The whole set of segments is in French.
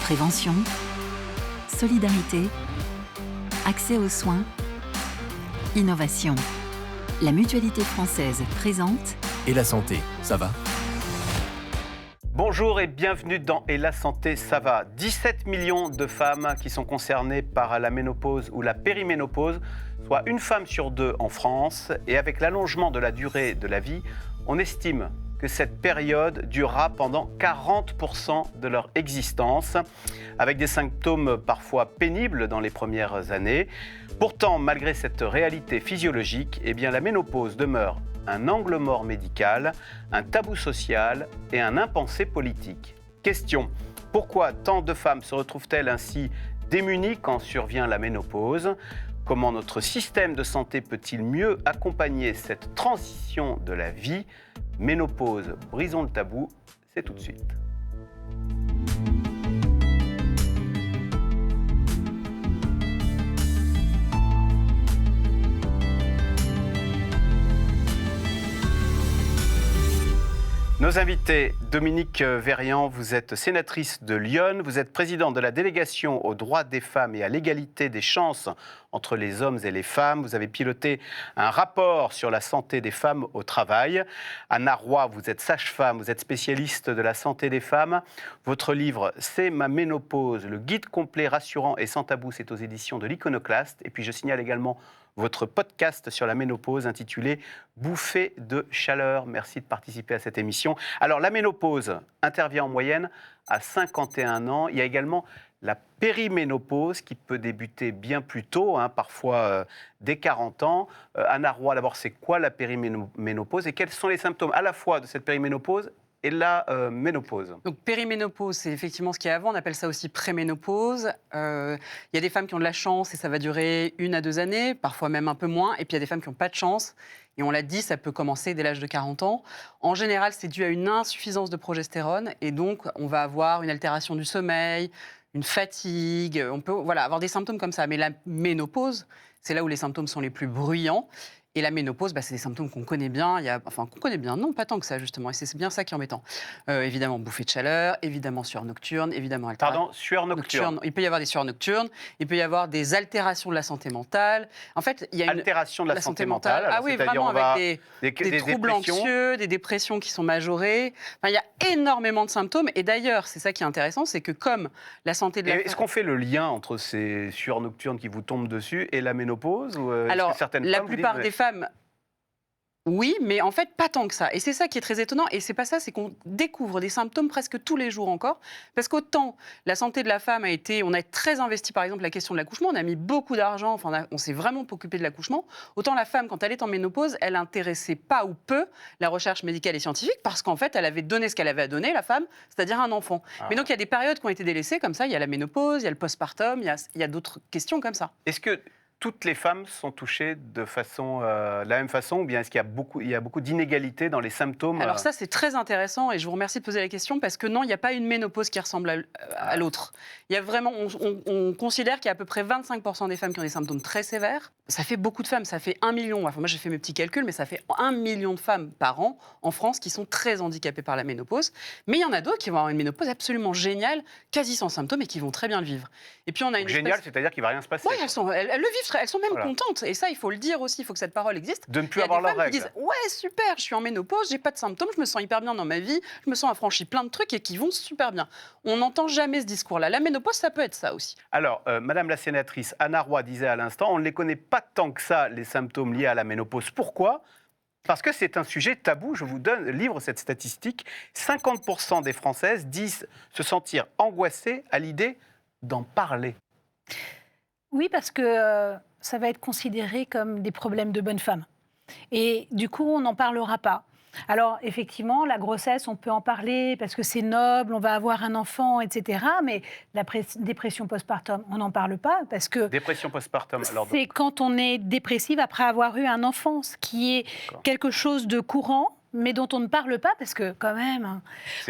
Prévention, solidarité, accès aux soins, innovation. La Mutualité française présente. Et la santé, ça va ? Bonjour et bienvenue dans Et la santé, ça va. 17 millions de femmes qui sont concernées par la ménopause ou la périménopause, soit une femme sur deux en France. Et avec l'allongement de la durée de la vie, on estime que cette période durera pendant 40% de leur existence, avec des symptômes parfois pénibles dans les premières années. Pourtant, malgré cette réalité physiologique, la ménopause demeure un angle mort médical, un tabou social et un impensé politique. Question: pourquoi tant de femmes se retrouvent-elles ainsi démunies quand survient la ménopause ? Comment notre système de santé peut-il mieux accompagner cette transition de la vie ? Ménopause, brisons le tabou, c'est tout de suite. Nos invités, Dominique Verriand, vous êtes sénatrice de l'Yonne, vous êtes présidente de la délégation aux droits des femmes et à l'égalité des chances entre les hommes et les femmes. Vous avez piloté un rapport sur la santé des femmes au travail. Anna Roy, vous êtes sage-femme, vous êtes spécialiste de la santé des femmes. Votre livre, C'est ma ménopause, le guide complet, rassurant et sans tabou, c'est aux éditions de l'Iconoclaste. Et puis je signale également votre podcast sur la ménopause intitulé « Bouffée de chaleur ». Merci de participer à cette émission. Alors, la ménopause intervient en moyenne à 51 ans. Il y a également la périménopause qui peut débuter bien plus tôt, parfois dès 40 ans. Anna Roy, d'abord, c'est quoi la périménopause et quels sont les symptômes à la fois de cette périménopause et la ménopause? Donc périménopause, c'est effectivement ce qu'il y a avant, on appelle ça aussi préménopause. Il y a des femmes qui ont de la chance et ça va durer 1 à 2 années, parfois même un peu moins. Et puis il y a des femmes qui n'ont pas de chance. Et on l'a dit, ça peut commencer dès l'âge de 40 ans. En général, c'est dû à une insuffisance de progestérone. Et donc, on va avoir une altération du sommeil, une fatigue. On peut avoir des symptômes comme ça. Mais la ménopause, c'est là où les symptômes sont les plus bruyants. Et la ménopause, c'est des symptômes qu'on connaît bien. Qu'on connaît bien, non, pas tant que ça, justement. Et c'est bien ça qui est embêtant. Évidemment, bouffée de chaleur, évidemment, sueur nocturne, évidemment... Pardon, sueur nocturne. Il peut y avoir des sueurs nocturnes, il peut y avoir des altérations de la santé mentale. En fait, il y a une... Altération de la santé mentale. Alors, oui, vraiment, avec des troubles anxieux, des dépressions qui sont majorées. Enfin, il y a énormément de symptômes. Et d'ailleurs, c'est ça qui est intéressant, c'est que comme la santé de la... Est-ce qu'on fait le lien entre ces sueurs nocturnes qui vous tombent dessus et la ménopause ou Alors, la plupart des femmes, oui, mais en fait, pas tant que ça. Et c'est ça qui est très étonnant. Et c'est pas ça, c'est qu'on découvre des symptômes presque tous les jours encore. Parce qu'autant la santé de la femme on a très investi, par exemple, la question de l'accouchement. On a mis beaucoup d'argent, on s'est vraiment occupé de l'accouchement. Autant la femme, quand elle est en ménopause, elle intéressait pas ou peu la recherche médicale et scientifique parce qu'en fait, elle avait donné ce qu'elle avait à donner, la femme, c'est-à-dire un enfant. Mais donc, il y a des périodes qui ont été délaissées comme ça. Il y a la ménopause, il y a le postpartum, il y a d'autres questions comme ça. Est-ce que toutes les femmes sont touchées de la même façon ou bien est-ce qu'il y a beaucoup d'inégalités dans les symptômes? Alors ça, c'est très intéressant et je vous remercie de poser la question parce que non, il n'y a pas une ménopause qui ressemble à l'autre. Il y a vraiment, on considère qu'il y a à peu près 25% des femmes qui ont des symptômes très sévères. Ça fait beaucoup de femmes, ça fait 1 million. Enfin, moi, j'ai fait mes petits calculs, mais ça fait 1 million de femmes par an en France qui sont très handicapées par la ménopause. Mais il y en a d'autres qui vont avoir une ménopause absolument géniale, quasi sans symptômes et qui vont très bien le vivre. Et puis on a une génial, c'est-à-dire qu'il ne va rien se passer. Oui, elles le vivent. Elles sont même contentes. Et ça, il faut le dire aussi. Il faut que cette parole existe. De ne plus avoir leurs règles. Qui disent « Ouais, super, je suis en ménopause, j'ai pas de symptômes, je me sens hyper bien dans ma vie, je me sens affranchie plein de trucs et qui vont super bien. » On n'entend jamais ce discours-là. La ménopause, ça peut être ça aussi. Alors, Madame la sénatrice Anna Roy disait à l'instant, on ne les connaît pas tant que ça, les symptômes liés à la ménopause. Pourquoi ? Parce que c'est un sujet tabou. Je vous livre cette statistique. 50% des Françaises disent se sentir angoissées à l'idée d'en parler. Oui, parce que ça va être considéré comme des problèmes de bonne femme. Et du coup, on n'en parlera pas. Alors, effectivement, la grossesse, on peut en parler parce que c'est noble, on va avoir un enfant, etc. Mais la dépression postpartum, on n'en parle pas parce que... Dépression postpartum, alors... C'est quand on est dépressive après avoir eu un enfant, ce qui est quelque chose de courant, mais dont on ne parle pas parce que, quand même,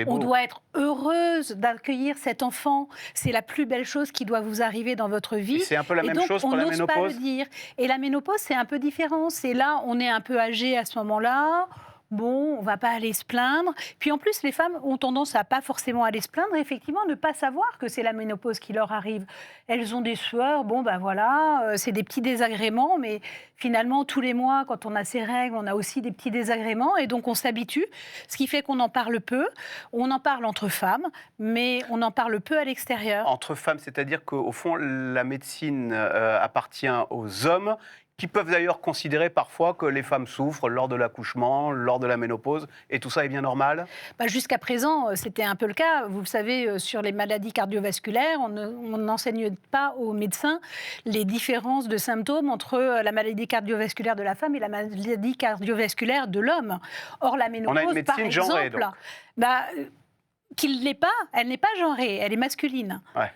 on doit être heureuse d'accueillir cet enfant. C'est la plus belle chose qui doit vous arriver dans votre vie. Et c'est un peu la même chose pour la ménopause. On n'ose pas le dire. Et la ménopause, c'est un peu différent. C'est là, on est un peu âgé à ce moment-là. bon, on va pas aller se plaindre. Puis en plus, les femmes ont tendance à pas forcément aller se plaindre, et effectivement, ne pas savoir que c'est la ménopause qui leur arrive. Elles ont des sueurs, bon, ben voilà, c'est des petits désagréments, mais finalement, tous les mois, quand on a ses règles, on a aussi des petits désagréments, et donc on s'habitue, ce qui fait qu'on en parle peu. On en parle entre femmes, mais on en parle peu à l'extérieur. Entre femmes, c'est-à-dire qu'au fond, la médecine appartient aux hommes, qui peuvent d'ailleurs considérer parfois que les femmes souffrent lors de l'accouchement, lors de la ménopause, et tout ça est bien normal? Jusqu'à présent, c'était un peu le cas. Vous le savez, sur les maladies cardiovasculaires, on n'enseigne pas aux médecins les différences de symptômes entre la maladie cardiovasculaire de la femme et la maladie cardiovasculaire de l'homme. Or, la ménopause, On a une médecine par exemple, genrée, donc. qu'il l'est pas, elle n'est pas genrée, elle est masculine. Ouais.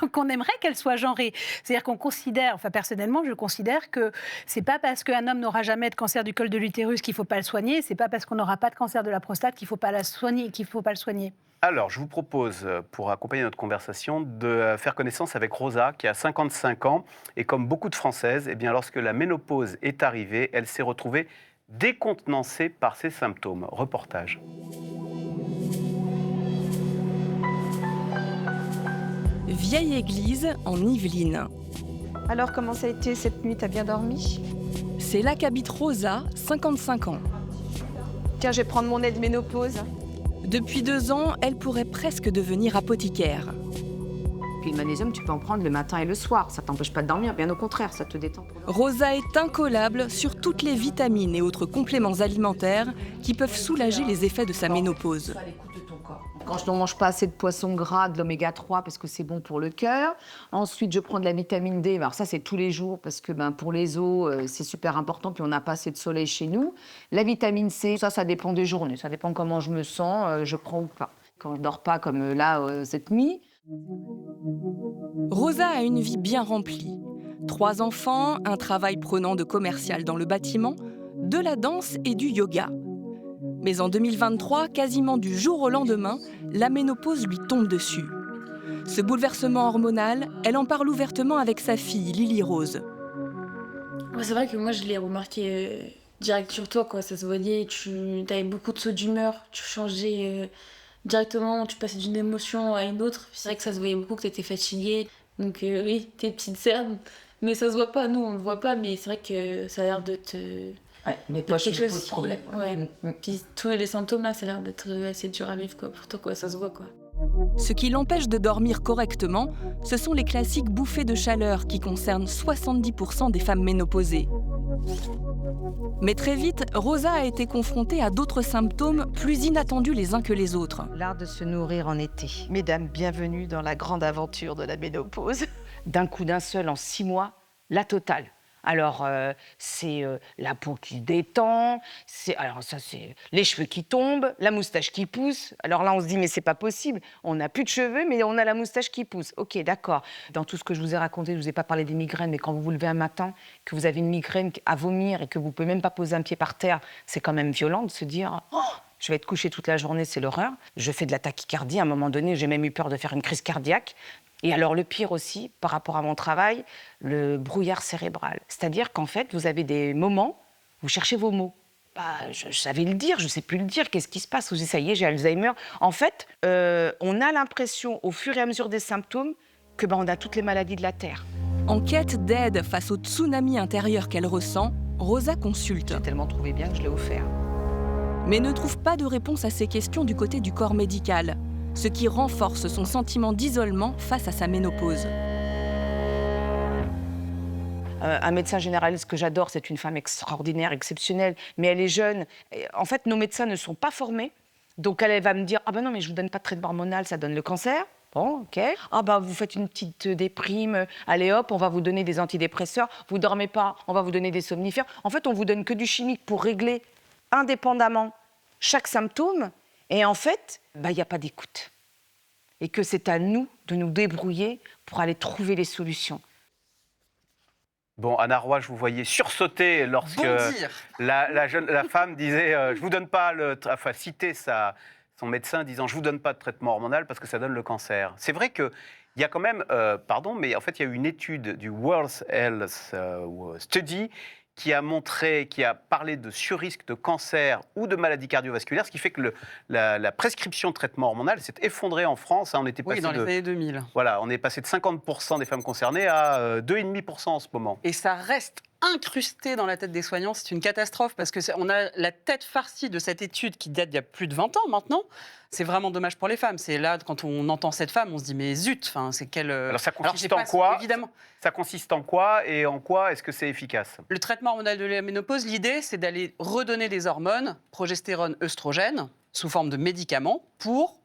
Donc on aimerait qu'elle soit genrée. C'est-à-dire qu'on considère, enfin personnellement, je considère que c'est pas parce qu'un homme n'aura jamais de cancer du col de l'utérus qu'il faut pas le soigner, c'est pas parce qu'on n'aura pas de cancer de la prostate qu'il faut pas le soigner. Alors, je vous propose, pour accompagner notre conversation, de faire connaissance avec Rosa, qui a 55 ans, et comme beaucoup de Françaises, eh bien, lorsque la ménopause est arrivée, elle s'est retrouvée décontenancée par ses symptômes. Reportage. Vieille église en Yvelines. Alors, comment ça a été cette nuit? T'as bien dormi? C'est là qu'habite Rosa, 55 ans. Tiens, je vais prendre mon aide ménopause. Depuis 2 ans, elle pourrait presque devenir apothicaire. Puis le magnésium, tu peux en prendre le matin et le soir. Ça t'empêche pas de dormir, bien au contraire, ça te détend. Rosa est incollable sur toutes les vitamines et autres compléments alimentaires qui peuvent soulager les effets de sa ménopause. Quand je ne mange pas assez de poissons gras, de l'oméga 3 parce que c'est bon pour le cœur. Ensuite, je prends de la vitamine D. Alors ça, c'est tous les jours parce que pour les os, c'est super important. Puis on n'a pas assez de soleil chez nous. La vitamine C, ça dépend des journées. Ça dépend comment je me sens, je prends ou pas. Quand je dors pas comme là cette nuit. Rosa a une vie bien remplie. 3 enfants, un travail prenant de commercial dans le bâtiment, de la danse et du yoga. Mais en 2023, quasiment du jour au lendemain, la ménopause lui tombe dessus. Ce bouleversement hormonal, elle en parle ouvertement avec sa fille, Lily Rose. Ouais, c'est vrai que moi, je l'ai remarqué direct sur toi, quoi. Ça se voyait, tu avais beaucoup de sauts d'humeur, tu changeais directement, tu passais d'une émotion à une autre. C'est vrai que ça se voyait beaucoup que tu étais fatiguée. Donc oui, tes petites cernes, mais ça se voit pas, nous, on le voit pas, mais c'est vrai que ça a l'air de te... Ouais, mais toi, quelque je chose pose problème. Ouais. Puis tous les symptômes là, ça a l'air d'être assez dur à vivre, quoi. Pour toi, quoi, ça se voit, quoi. Ce qui l'empêche de dormir correctement, ce sont les classiques bouffées de chaleur qui concernent 70% des femmes ménopausées. Mais très vite, Rosa a été confrontée à d'autres symptômes plus inattendus les uns que les autres. L'art de se nourrir en été. Mesdames, bienvenue dans la grande aventure de la ménopause. D'un coup d'un seul, en 6 mois, la totale. Alors, c'est la peau qui se détend, c'est les cheveux qui tombent, la moustache qui pousse. Alors là, on se dit, mais c'est pas possible. On n'a plus de cheveux, mais on a la moustache qui pousse. Ok, d'accord. Dans tout ce que je vous ai raconté, je vous ai pas parlé des migraines, mais quand vous vous levez un matin, que vous avez une migraine à vomir et que vous pouvez même pas poser un pied par terre, c'est quand même violent de se dire, oh, je vais être couchée toute la journée, c'est l'horreur. Je fais de la tachycardie. À un moment donné, j'ai même eu peur de faire une crise cardiaque. Et alors le pire aussi, par rapport à mon travail, le brouillard cérébral. C'est-à-dire qu'en fait, vous avez des moments, vous cherchez vos mots. Je savais le dire, je ne sais plus le dire, qu'est-ce qui se passe? Vous dites, ça y est, j'ai Alzheimer. En fait, on a l'impression, au fur et à mesure des symptômes, que on a toutes les maladies de la Terre. En quête d'aide face au tsunami intérieur qu'elle ressent, Rosa consulte. J'ai tellement trouvé bien que je l'ai offert. Mais ne trouve pas de réponse à ses questions du côté du corps médical, ce qui renforce son sentiment d'isolement face à sa ménopause. Un médecin généraliste que j'adore, c'est une femme extraordinaire, exceptionnelle, mais elle est jeune. En fait, nos médecins ne sont pas formés, donc elle va me dire « Ah ben non, mais je ne vous donne pas de traitement hormonal, ça donne le cancer. » Bon, ok. « Ah ben vous faites une petite déprime, allez hop, on va vous donner des antidépresseurs. Vous ne dormez pas, on va vous donner des somnifères. » En fait, on vous donne que du chimique pour régler indépendamment chaque symptôme. Et en fait, il n'y a pas d'écoute. Et que c'est à nous de nous débrouiller pour aller trouver les solutions. Bon, Anna Roy, je vous voyais sursauter lorsque la femme disait je vous donne pas citer son médecin disant je vous donne pas de traitement hormonal parce que ça donne le cancer. C'est vrai que il y a quand même, mais en fait il y a eu une étude du World Health Study qui a parlé de surrisque de cancer ou de maladies cardiovasculaires, ce qui fait que la prescription de traitement hormonal s'est effondrée en France. On était passé dans les années 2000. Voilà, on est passé de 50% des femmes concernées à 2,5% en ce moment. Et ça reste incrusté dans la tête des soignants. C'est une catastrophe parce qu'on a la tête farcie de cette étude qui date d'il y a plus de 20 ans maintenant. C'est vraiment dommage pour les femmes. C'est là, quand on entend cette femme, on se dit mais zut, c'est quelle... Alors ça consiste en quoi ? Évidemment. Ça consiste en quoi et en quoi est-ce que c'est efficace ? Le traitement hormonal de la ménopause, l'idée, c'est d'aller redonner des hormones, progestérone, œstrogène, sous forme de médicaments pour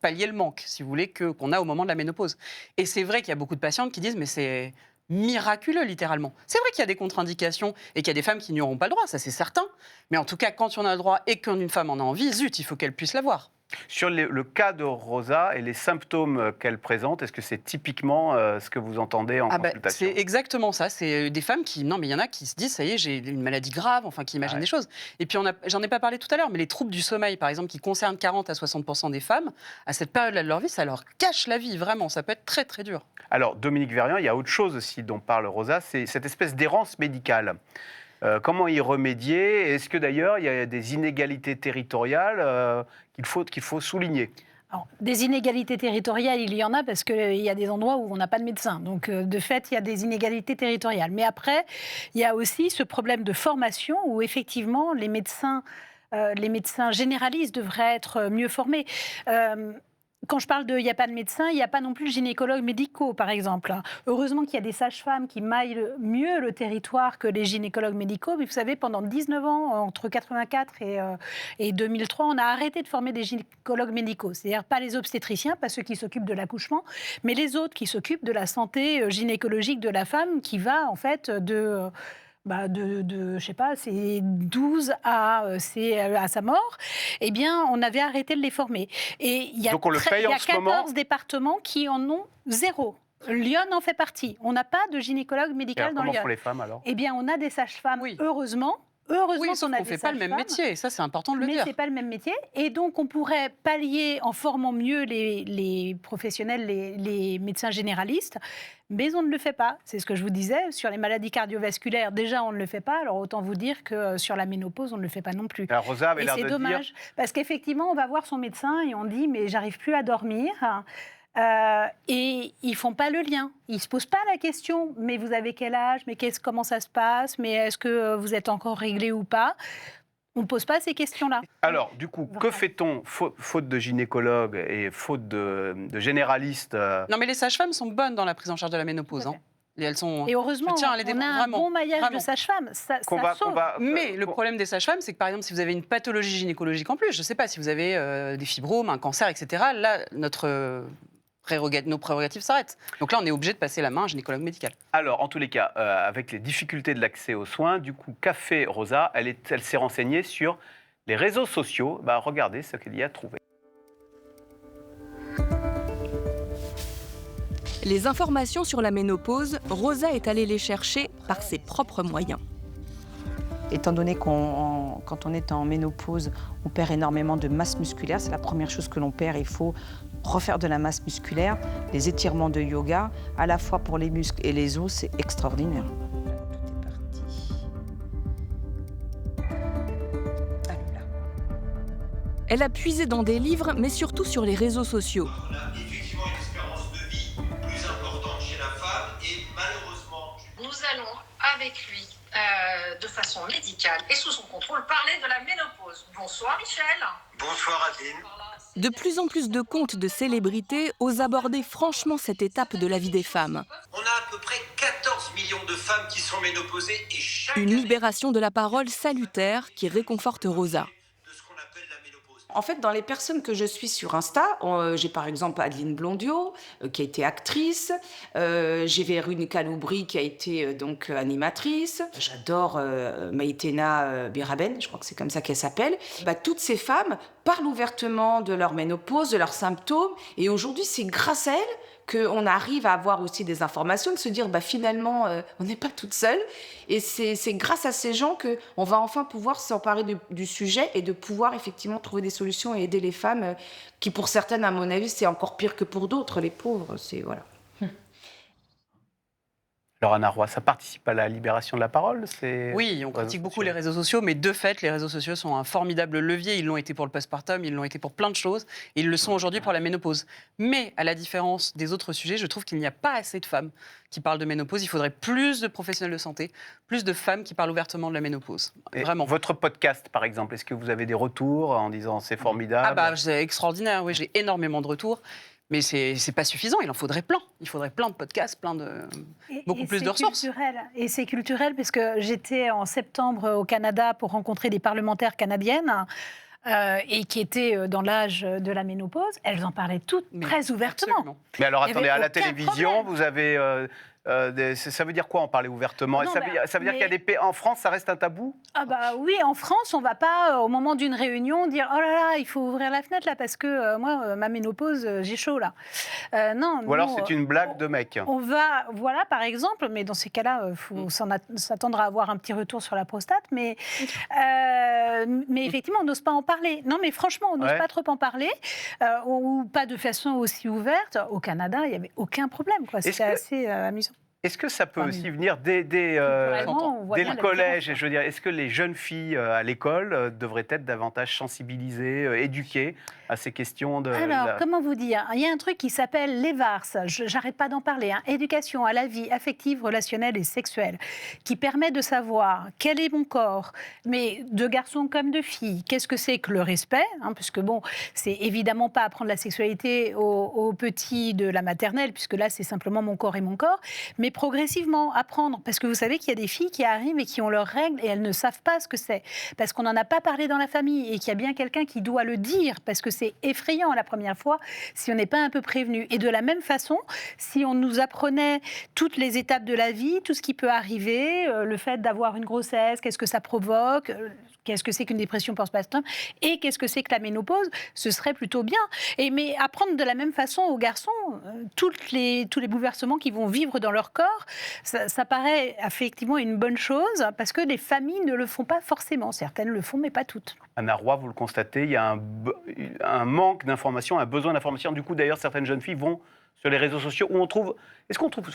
pallier le manque, si vous voulez, qu'on a au moment de la ménopause. Et c'est vrai qu'il y a beaucoup de patientes qui disent mais c'est miraculeux, littéralement. C'est vrai qu'il y a des contre-indications et qu'il y a des femmes qui n'y auront pas le droit, ça c'est certain. Mais en tout cas, quand on a le droit et qu'une femme en a envie, zut, il faut qu'elle puisse l'avoir. Sur le cas de Rosa et les symptômes qu'elle présente, est-ce que c'est typiquement ce que vous entendez en consultation ? C'est exactement ça. C'est des femmes qui... Non, mais il y en a qui se disent, ça y est, j'ai une maladie grave, qui imaginent des choses. Et puis, j'en ai pas parlé tout à l'heure, mais les troubles du sommeil, par exemple, qui concernent 40 à 60% des femmes, à cette période-là de leur vie, ça leur cache la vie, vraiment. Ça peut être très, très dur. Alors, Dominique Verriand, il y a autre chose aussi dont parle Rosa, c'est cette espèce d'errance médicale. Comment y remédier ? Est-ce que d'ailleurs il y a des inégalités territoriales qu'il faut souligner ? Alors, des inégalités territoriales, il y en a parce qu'il y a des endroits où on n'a pas de médecin. Donc, de fait, il y a des inégalités territoriales. Mais après, il y a aussi ce problème de formation où, effectivement, les médecins généralistes devraient être mieux formés. Quand je parle de « il n'y a pas de médecin », il n'y a pas non plus de gynécologues médicaux, par exemple. Heureusement qu'il y a des sages-femmes qui maillent mieux le territoire que les gynécologues médicaux. Mais vous savez, pendant 19 ans, entre 84 et 2003, on a arrêté de former des gynécologues médicaux. C'est-à-dire pas les obstétriciens, pas ceux qui s'occupent de l'accouchement, mais les autres qui s'occupent de la santé gynécologique de la femme, qui va en fait je sais pas, c'est 12 à sa mort, eh bien, on avait arrêté de les former. Et il y a 14 départements qui en ont 0. Lyon en fait partie. On n'a pas de gynécologue médical dans Lyon. Comment font les femmes alors ? Eh bien, on a des sages-femmes, heureusement. Oui, qu'on a ne fait pas le même métier, ça c'est important de le dire. Mais c'est pas le même métier, et donc on pourrait pallier en formant mieux les professionnels, les médecins généralistes, mais on ne le fait pas. C'est ce que je vous disais, sur les maladies cardiovasculaires, déjà on ne le fait pas, alors autant vous dire que sur la ménopause, on ne le fait pas non plus. Alors, Rosa avait l'air de dire... C'est dommage, parce qu'effectivement, on va voir son médecin et on dit « mais j'arrive plus à dormir ». Et ils ne font pas le lien. Ils ne se posent pas la question, mais vous avez quel âge, mais comment ça se passe, mais est-ce que vous êtes encore réglé ou pas ? On ne pose pas ces questions-là. Alors, du coup, que fait-on, faute de gynécologues et faute de généralistes Non, mais les sages-femmes sont bonnes dans la prise en charge de la ménopause. Et elles sont... Et heureusement, on a un bon maillage de sages-femmes. Ça sauve. Mais le problème des sages-femmes, c'est que par exemple, si vous avez une pathologie gynécologique en plus, je ne sais pas, si vous avez des fibromes, un cancer, etc., là, nos prérogatives s'arrêtent. Donc là, on est obligé de passer la main à un gynécologue médical. Alors, en tous les cas, avec les difficultés de l'accès aux soins, du coup, qu'a fait Rosa ? Elle s'est renseignée sur les réseaux sociaux. Regardez ce qu'elle y a trouvé. Les informations sur la ménopause, Rosa est allée les chercher par ses propres moyens. Étant donné quand on est en ménopause, on perd énormément de masse musculaire. C'est la première chose que l'on perd. Il faut refaire de la masse musculaire. Les étirements de yoga, à la fois pour les muscles et les os, c'est extraordinaire. Tout est parti. Elle a puisé dans des livres, mais surtout sur les réseaux sociaux. On a effectivement une espérance de vie plus importante chez la femme et malheureusement... Nous allons avec lui, de façon médicale et sous son contrôle, parler de la ménopause. Bonsoir Michel. Bonsoir Adeline. De plus en plus de comptes de célébrités osent aborder franchement cette étape de la vie des femmes. On a à peu près 14 millions de femmes qui sont ménopausées et chaque Une libération de la parole salutaire qui réconforte Rosa. En fait, dans les personnes que je suis sur Insta, j'ai par exemple Adeline Blondiot, qui a été actrice. J'ai Véronica Loubry, qui a été donc animatrice. J'adore Maïtena Biraben, je crois que c'est comme ça qu'elle s'appelle. Toutes ces femmes parlent ouvertement de leur ménopause, de leurs symptômes. Et aujourd'hui, c'est grâce à elles qu'on arrive à avoir aussi des informations, de se dire finalement, on n'est pas toute seule. Et c'est grâce à ces gens qu'on va enfin pouvoir s'emparer du sujet et de pouvoir effectivement trouver des solutions et aider les femmes qui, pour certaines, à mon avis, c'est encore pire que pour d'autres, les pauvres. Voilà. Alors Anna Roy, ça participe à la libération de la parole? Oui, on critique beaucoup les réseaux sociaux, mais de fait, les réseaux sociaux sont un formidable levier. Ils l'ont été pour le postpartum, ils l'ont été pour plein de choses, et ils le sont aujourd'hui pour la ménopause. Mais à la différence des autres sujets, je trouve qu'il n'y a pas assez de femmes qui parlent de ménopause. Il faudrait plus de professionnels de santé, plus de femmes qui parlent ouvertement de la ménopause. Vraiment. Votre podcast, par exemple, est-ce que vous avez des retours en disant c'est formidable? Ah bah, c'est extraordinaire, oui, j'ai énormément de retours. Mais c'est pas suffisant, il en faudrait plein. Il faudrait plein de podcasts, beaucoup plus de ressources. Et c'est culturel, parce que j'étais en septembre au Canada pour rencontrer des parlementaires canadiennes et qui étaient dans l'âge de la ménopause. Elles en parlaient toutes très ouvertement. Absolument. Mais alors attendez, à la aucun télévision, problème. vous avez... ça veut dire quoi en parler ouvertement? Non, ça veut dire qu'il y a des pays... En France, ça reste un tabou? Ah bah oui, en France, on ne va pas, au moment d'une réunion, dire « Oh là là, il faut ouvrir la fenêtre là, parce que moi, ma ménopause, j'ai chaud là. » Non. Ou alors c'est une blague de mec? On va, voilà, par exemple, mais dans ces cas-là, il faut s'attendre à avoir un petit retour sur la prostate, mais effectivement, on n'ose pas en parler. Non, mais franchement, on n'ose pas trop en parler, ou pas de façon aussi ouverte. Au Canada, il n'y avait aucun problème, quoi. C'était assez amusant. Est-ce que ça peut aussi venir dès le collège? Et je veux dire, est-ce que les jeunes filles à l'école devraient être davantage sensibilisées, éduquées à ces questions de... Alors, comment vous dire? Il y a un truc qui s'appelle l'EVARS, j'arrête pas d'en parler, hein. Éducation à la vie affective, relationnelle et sexuelle, qui permet de savoir quel est mon corps, mais de garçons comme de filles, qu'est-ce que c'est que le respect, hein, puisque bon, c'est évidemment pas apprendre la sexualité aux petits de la maternelle, puisque là, c'est simplement mon corps et mon corps, mais progressivement apprendre, parce que vous savez qu'il y a des filles qui arrivent et qui ont leurs règles et elles ne savent pas ce que c'est, parce qu'on n'en a pas parlé dans la famille et qu'il y a bien quelqu'un qui doit le dire, parce que c'est effrayant la première fois si on n'est pas un peu prévenu. Et de la même façon, si on nous apprenait toutes les étapes de la vie, tout ce qui peut arriver, le fait d'avoir une grossesse, qu'est-ce que ça provoque, qu'est-ce que c'est qu'une dépression postpartum et qu'est-ce que c'est que la ménopause, ce serait plutôt bien. Mais apprendre de la même façon aux garçons tous les bouleversements qu'ils vont vivre dans leur corps, ça paraît effectivement une bonne chose, parce que les familles ne le font pas forcément. Certaines le font, mais pas toutes. Anna Roy, vous le constatez, il y a un manque d'information, un besoin d'information. Du coup, d'ailleurs, certaines jeunes filles vont sur les réseaux sociaux où on trouve... Est-ce qu'on trouve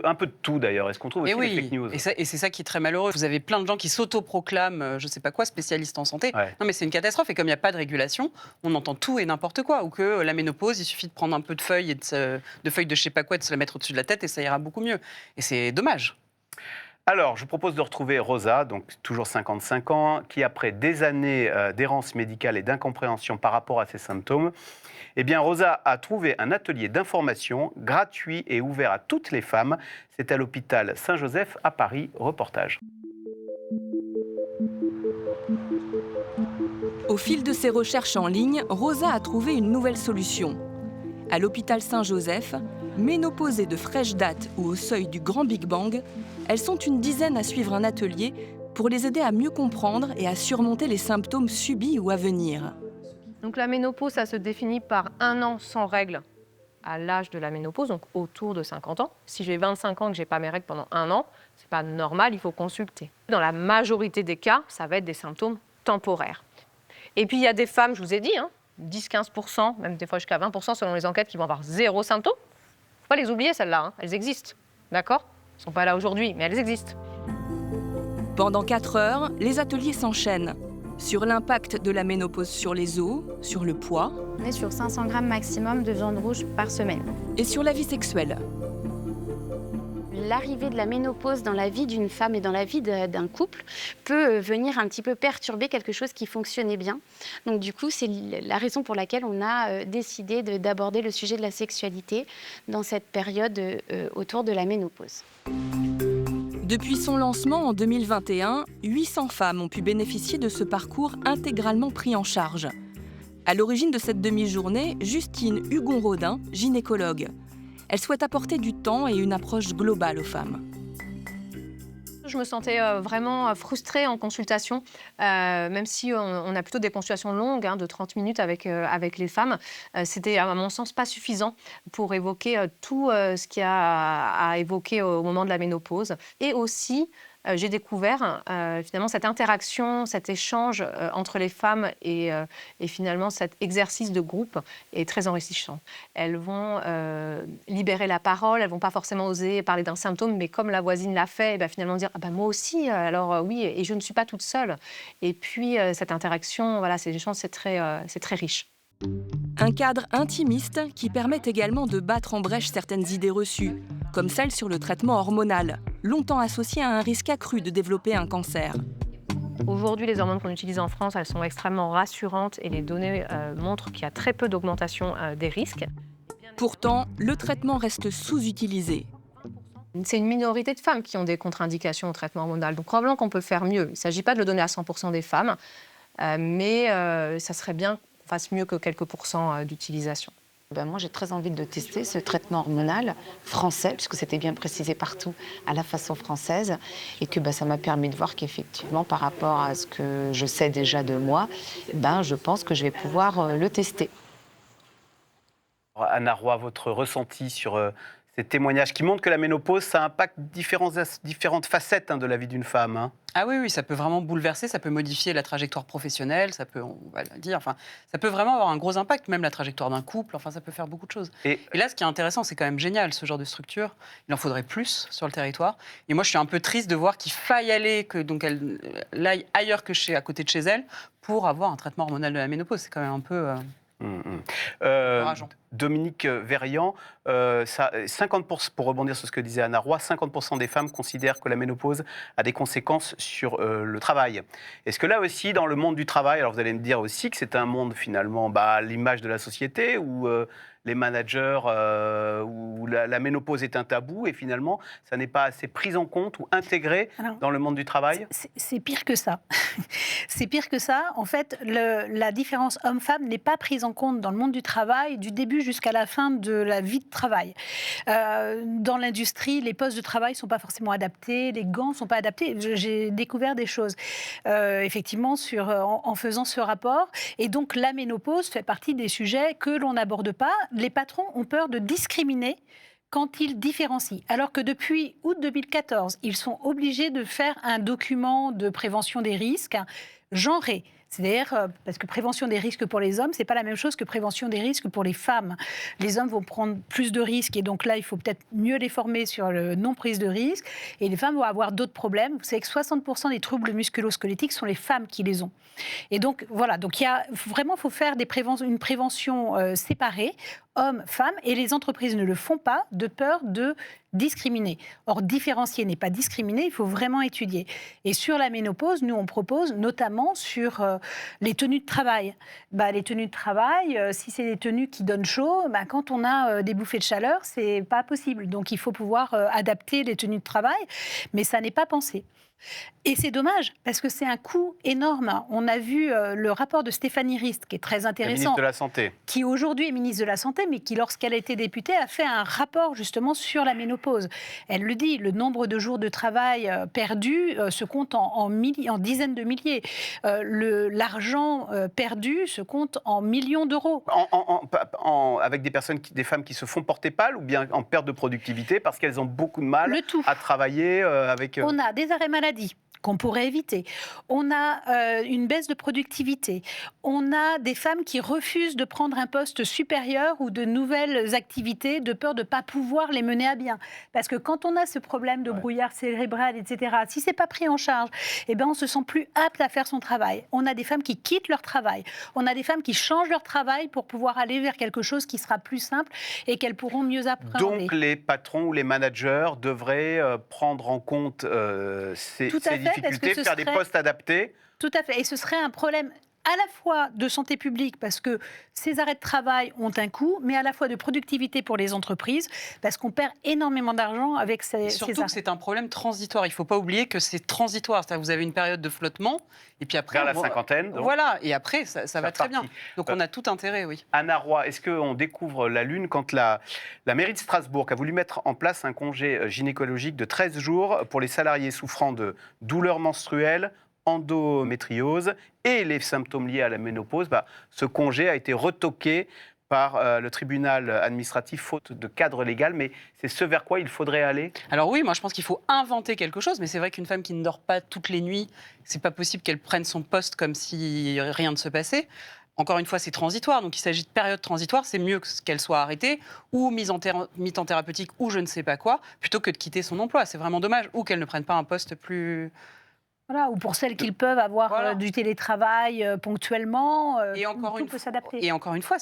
un peu de tout, d'ailleurs? Est-ce qu'on trouve aussi des fake news? Et c'est ça qui est très malheureux. Vous avez plein de gens qui s'autoproclament, je ne sais pas quoi, spécialistes en santé. Ouais. Non, mais c'est une catastrophe. Et comme il n'y a pas de régulation, on entend tout et n'importe quoi. Ou que la ménopause, il suffit de prendre un peu de feuilles, de feuilles de je ne sais pas quoi, de se la mettre au-dessus de la tête et ça ira beaucoup mieux. Et c'est dommage. Alors, je vous propose de retrouver Rosa, donc toujours 55 ans, qui après des années d'errance médicale et d'incompréhension par rapport à ses symptômes, eh bien, Rosa a trouvé un atelier d'information gratuit et ouvert à toutes les femmes. C'est à l'hôpital Saint-Joseph à Paris. Reportage. Au fil de ses recherches en ligne, Rosa a trouvé une nouvelle solution. À l'hôpital Saint-Joseph, ménopausées de fraîche date ou au seuil du grand Big Bang, elles sont une dizaine à suivre un atelier pour les aider à mieux comprendre et à surmonter les symptômes subis ou à venir. Donc la ménopause, ça se définit par 1 an sans règles à l'âge de la ménopause, donc autour de 50 ans. Si j'ai 25 ans et que je n'ai pas mes règles pendant 1 an, ce n'est pas normal, il faut consulter. Dans la majorité des cas, ça va être des symptômes temporaires. Et puis il y a des femmes, je vous ai dit, 10-15%, même des fois jusqu'à 20% selon les enquêtes, qui vont avoir 0 symptômes. Il ne faut pas les oublier, celles-là, elles existent, d'accord? Elles ne sont pas là aujourd'hui, mais elles existent. Pendant 4 heures, les ateliers s'enchaînent. Sur l'impact de la ménopause sur les os, sur le poids. On est sur 500 grammes maximum de viande rouge par semaine. Et sur la vie sexuelle. L'arrivée de la ménopause dans la vie d'une femme et dans la vie d'un couple peut venir un petit peu perturber quelque chose qui fonctionnait bien. Donc du coup, c'est la raison pour laquelle on a décidé d'aborder le sujet de la sexualité dans cette période autour de la ménopause. Depuis son lancement en 2021, 800 femmes ont pu bénéficier de ce parcours intégralement pris en charge. À l'origine de cette demi-journée, Justine Hugon-Rodin, gynécologue. Elle souhaite apporter du temps et une approche globale aux femmes. Je me sentais vraiment frustrée en consultation, même si on a plutôt des consultations longues, de 30 minutes avec les femmes. C'était, à mon sens, pas suffisant pour évoquer tout ce qu'il y a à évoquer au moment de la ménopause. Et aussi, j'ai découvert finalement cette interaction, cet échange entre les femmes et finalement cet exercice de groupe est très enrichissant. Elles vont libérer la parole, elles ne vont pas forcément oser parler d'un symptôme, mais comme la voisine l'a fait, et finalement dire ah moi aussi, alors oui, et je ne suis pas toute seule. Et puis cette interaction, voilà, ces échanges, c'est très riche. Un cadre intimiste qui permet également de battre en brèche certaines idées reçues, comme celle sur le traitement hormonal, longtemps associé à un risque accru de développer un cancer. Aujourd'hui, les hormones qu'on utilise en France, elles sont extrêmement rassurantes et les données montrent qu'il y a très peu d'augmentation des risques. Pourtant, le traitement reste sous-utilisé. C'est une minorité de femmes qui ont des contre-indications au traitement hormonal, donc probablement qu'on peut faire mieux. Il ne s'agit pas de le donner à 100% des femmes, mais ça serait bien qu'on fasse mieux que quelques pourcents d'utilisation. Moi, j'ai très envie de tester ce traitement hormonal français, puisque c'était bien précisé partout à la façon française, et que ça m'a permis de voir qu'effectivement, par rapport à ce que je sais déjà de moi, je pense que je vais pouvoir le tester. Anna Roy, votre ressenti sur ces témoignages qui montrent que la ménopause, ça impacte différentes facettes de la vie d'une femme. Ah oui, ça peut vraiment bouleverser, ça peut modifier la trajectoire professionnelle, ça peut, on va le dire, ça peut vraiment avoir un gros impact, même la trajectoire d'un couple, ça peut faire beaucoup de choses. Et là, ce qui est intéressant, c'est quand même génial, ce genre de structure. Il en faudrait plus sur le territoire. Et moi, je suis un peu triste de voir qu'il faille aller, donc elle aille ailleurs que à côté de chez elle, pour avoir un traitement hormonal de la ménopause. C'est quand même un peu... Dominique Verriand, 50%, pour rebondir sur ce que disait Anna Roy, 50% des femmes considèrent que la ménopause a des conséquences sur le travail. Est-ce que là aussi, dans le monde du travail, alors vous allez me dire aussi que c'est un monde finalement l'image de la société où les managers, où la ménopause est un tabou et finalement, ça n'est pas assez pris en compte ou intégré dans le monde du travail? C'est pire que ça. C'est pire que ça. En fait, la différence homme-femme n'est pas prise en compte dans le monde du travail du début jusqu'à la fin de la vie de travail. Dans l'industrie, les postes de travail ne sont pas forcément adaptés, les gants ne sont pas adaptés. J'ai découvert des choses, effectivement, en faisant ce rapport. Et donc, la ménopause fait partie des sujets que l'on n'aborde pas. Les patrons ont peur de discriminer quand ils différencient. Alors que depuis août 2014, ils sont obligés de faire un document de prévention des risques genré. C'est-à-dire, parce que prévention des risques pour les hommes, ce n'est pas la même chose que prévention des risques pour les femmes. Les hommes vont prendre plus de risques et donc là, il faut peut-être mieux les former sur le non-prise de risque. Et les femmes vont avoir d'autres problèmes. Vous savez que 60% des troubles musculo-squelettiques sont les femmes qui les ont. Et donc, voilà. Donc, il faut faire une prévention séparée, hommes, femmes, et les entreprises ne le font pas de peur de discriminer. Or, différencier n'est pas discriminer, il faut vraiment étudier. Et sur la ménopause, nous, on propose notamment sur les tenues de travail. Les tenues de travail, si c'est des tenues qui donnent chaud, quand on a des bouffées de chaleur, c'est pas possible. Donc, il faut pouvoir adapter les tenues de travail, mais ça n'est pas pensé. Et c'est dommage, parce que c'est un coût énorme. On a vu le rapport de Stéphanie Rist, qui est très intéressant. La ministre de la Santé. Qui aujourd'hui est ministre de la Santé, mais qui, lorsqu'elle a été députée, a fait un rapport justement sur la ménopause. Elle le dit, le nombre de jours de travail perdus se compte en dizaines de milliers. L'argent perdu se compte en millions d'euros. Avec des femmes qui se font porter pâle ou bien en perte de productivité parce qu'elles ont beaucoup de mal à travailler avec... On a des arrêts maladie qu'on pourrait éviter. On a une baisse de productivité. On a des femmes qui refusent de prendre un poste supérieur ou de nouvelles activités de peur de ne pas pouvoir les mener à bien. Parce que quand on a ce problème de brouillard cérébral, etc., si ce n'est pas pris en charge, on ne se sent plus apte à faire son travail. On a des femmes qui quittent leur travail. On a des femmes qui changent leur travail pour pouvoir aller vers quelque chose qui sera plus simple et qu'elles pourront mieux appréhender. Donc les patrons ou les managers devraient prendre en compte ces difficultés, faire des postes adaptés. Tout à fait. Et ce serait un problème à la fois de santé publique, parce que ces arrêts de travail ont un coût, mais à la fois de productivité pour les entreprises, parce qu'on perd énormément d'argent avec ces arrêts. Surtout que c'est un problème transitoire. Il ne faut pas oublier que c'est transitoire. C'est-à-dire que vous avez une période de flottement, et puis après... Vers la cinquantaine. Donc. Voilà, et après, ça va très bien. Donc on a tout intérêt, oui. Anna Roy, est-ce qu'on découvre la Lune quand la mairie de Strasbourg a voulu mettre en place un congé gynécologique de 13 jours pour les salariés souffrant de douleurs menstruelles, endométriose et les symptômes liés à la ménopause, ce congé a été retoqué par le tribunal administratif faute de cadre légal, mais c'est ce vers quoi il faudrait aller? Alors oui, moi je pense qu'il faut inventer quelque chose, mais c'est vrai qu'une femme qui ne dort pas toutes les nuits, c'est pas possible qu'elle prenne son poste comme si rien ne se passait. Encore une fois, c'est transitoire, donc il s'agit de période transitoire, c'est mieux qu'elle soit arrêtée ou mise en mi-temps thérapeutique ou je ne sais pas quoi, plutôt que de quitter son emploi. C'est vraiment dommage, ou qu'elle ne prenne pas un poste plus... Voilà, ou pour celles qui peuvent avoir du télétravail ponctuellement, tout peut s'adapter. Et encore une fois,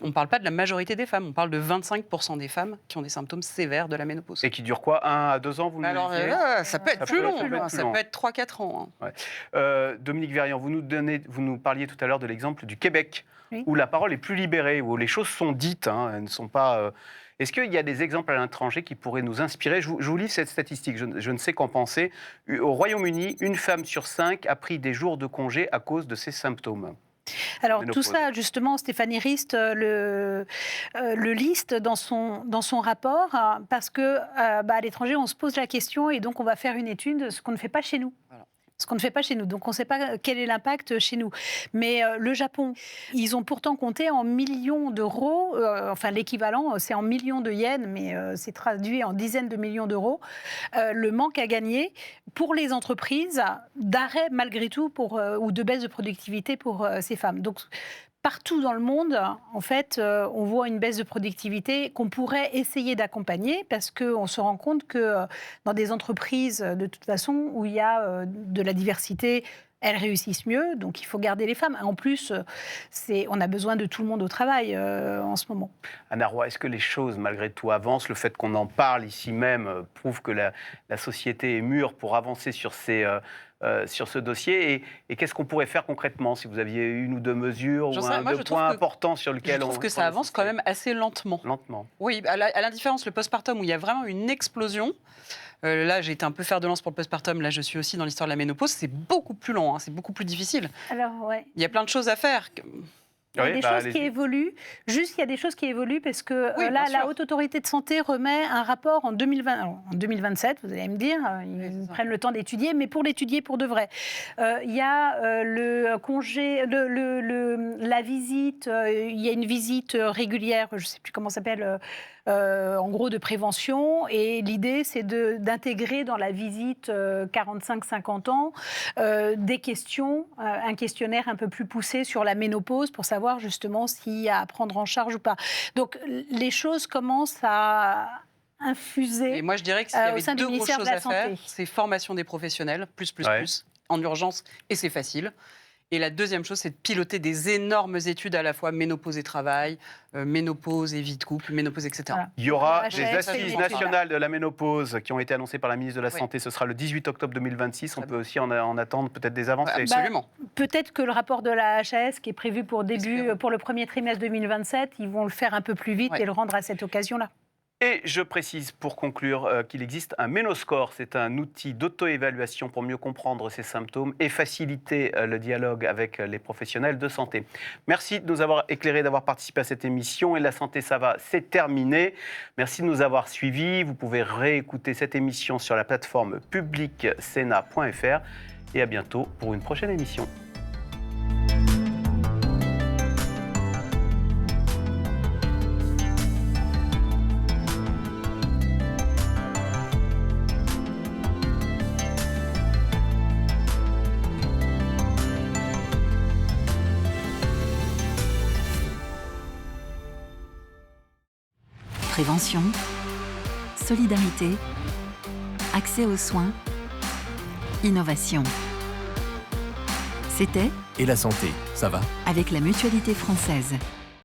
on ne parle pas de la majorité des femmes, on parle de 25% des femmes qui ont des symptômes sévères de la ménopause. Et qui durent quoi, 1 à 2 ans, vous Alors, me disiez? ça peut être plus long, ça peut être 3-4 ans. Hein. Ouais. Dominique Verriand, vous nous parliez tout à l'heure de l'exemple du Québec, où la parole est plus libérée, où les choses sont dites, elles ne sont pas... Est-ce qu'il y a des exemples à l'étranger qui pourraient nous inspirer? Je vous livre cette statistique, je ne sais qu'en penser. Au Royaume-Uni, 1 femme sur 5 a pris des jours de congé à cause de ses symptômes. Alors tout ça, justement, Stéphanie Rist le liste dans son rapport, parce que à l'étranger, on se pose la question et donc on va faire une étude, ce qu'on ne fait pas chez nous. Voilà. Ce qu'on ne fait pas chez nous. Donc, on ne sait pas quel est l'impact chez nous. Mais le Japon, ils ont pourtant compté en millions d'euros, enfin l'équivalent, c'est en millions de yens, mais c'est traduit en dizaines de millions d'euros, le manque à gagner pour les entreprises d'arrêt, malgré tout, ou de baisse de productivité pour ces femmes. Donc, partout dans le monde, en fait, on voit une baisse de productivité qu'on pourrait essayer d'accompagner parce qu'on se rend compte que dans des entreprises, de toute façon, où il y a de la diversité, elles réussissent mieux. Donc, il faut garder les femmes. En plus, on a besoin de tout le monde au travail en ce moment. Anna Roy, est-ce que les choses, malgré tout, avancent? Le fait qu'on en parle ici même prouve que la société est mûre pour avancer sur ce dossier. Et qu'est-ce qu'on pourrait faire concrètement si vous aviez 1 ou 2 mesures ou deux points importants sur lesquels on... Je trouve que ça avance quand même assez lentement. Oui, à l'indifférence, le postpartum où il y a vraiment une explosion. Là, j'ai été un peu fer de lance pour le postpartum. Là, je suis aussi dans l'histoire de la ménopause. C'est beaucoup plus long, c'est beaucoup plus difficile. Alors, ouais. Il y a plein de choses à faire. Il y a des choses qui évoluent. Juste, il y a des choses qui évoluent parce que là, la Haute Autorité de Santé remet un rapport en 2027, vous allez me dire, ils prennent le temps d'étudier, mais pour l'étudier pour de vrai. Il y a le congé, la visite, il y a une visite régulière, je ne sais plus comment ça s'appelle, en gros de prévention, et l'idée c'est d'intégrer dans la visite 45-50 ans des questions, un questionnaire un peu plus poussé sur la ménopause pour savoir justement s'il y a à prendre en charge ou pas. Donc les choses commencent à infuser. Et moi je dirais que s'il y avait 2 grosses choses à faire, c'est formation des professionnels, plus, en urgence, et c'est facile. Et la deuxième chose, c'est de piloter des énormes études à la fois ménopause et travail, ménopause et vie de couple, ménopause, etc. Voilà. Il y aura des assises nationales de la ménopause qui ont été annoncées par la ministre de la Santé. Ce sera le 18 octobre 2026. On peut aussi en attendre peut-être des avancées. Absolument. Peut-être que le rapport de la HAS, qui est prévu pour le premier trimestre 2027, ils vont le faire un peu plus vite et le rendre à cette occasion-là. Et je précise pour conclure qu'il existe un Ménoscore. C'est un outil d'auto-évaluation pour mieux comprendre ses symptômes et faciliter le dialogue avec les professionnels de santé. Merci de nous avoir éclairés, d'avoir participé à cette émission. Et La Santé, ça va, c'est terminé. Merci de nous avoir suivis. Vous pouvez réécouter cette émission sur la plateforme publicsena.fr. Et à bientôt pour une prochaine émission. Prévention, solidarité, accès aux soins, innovation. C'était Et la santé, ça va? Avec la Mutualité française.